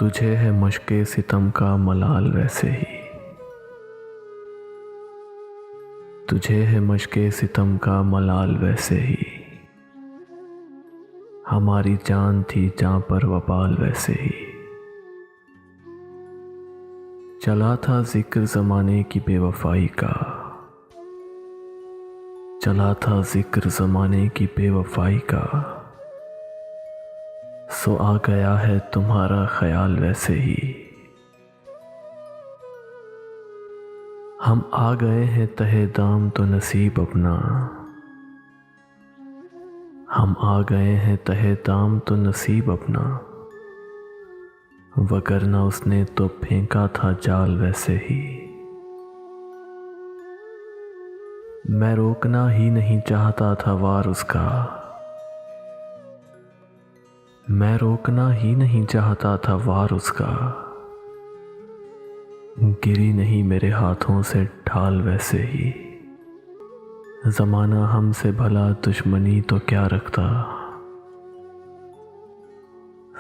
तुझे है मुश्के सितम का मलाल वैसे ही, तुझे है मुश्के सितम का मलाल वैसे ही। हमारी जान थी जान पर वबाल वैसे ही। चला था जिक्र ज़माने की बेवफाई का, चला था जिक्र ज़माने की बेवफाई का। सो आ गया है तुम्हारा ख्याल वैसे ही। हम आ गए हैं तहे दाम तो नसीब अपना, हम आ गए हैं तहे दाम तो नसीब अपना। वगरना उसने तो फेंका था जाल वैसे ही। मैं रोकना ही नहीं चाहता था वार उसका, मैं रोकना ही नहीं चाहता था वार उसका। गिरी नहीं मेरे हाथों से ढाल वैसे ही। ज़माना हमसे भला दुश्मनी तो क्या रखता,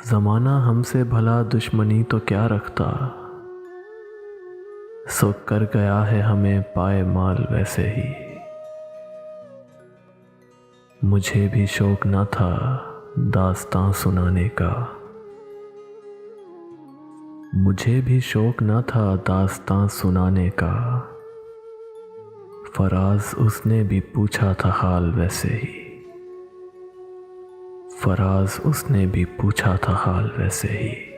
ज़माना हमसे भला दुश्मनी तो क्या रखता। सो कर गया है हमें पाए माल वैसे ही। मुझे भी शौक न था दास्तां सुनाने का, मुझे भी शौक न था दास्तां सुनाने का। फराज उसने भी पूछा था हाल वैसे ही, फराज उसने भी पूछा था हाल वैसे ही।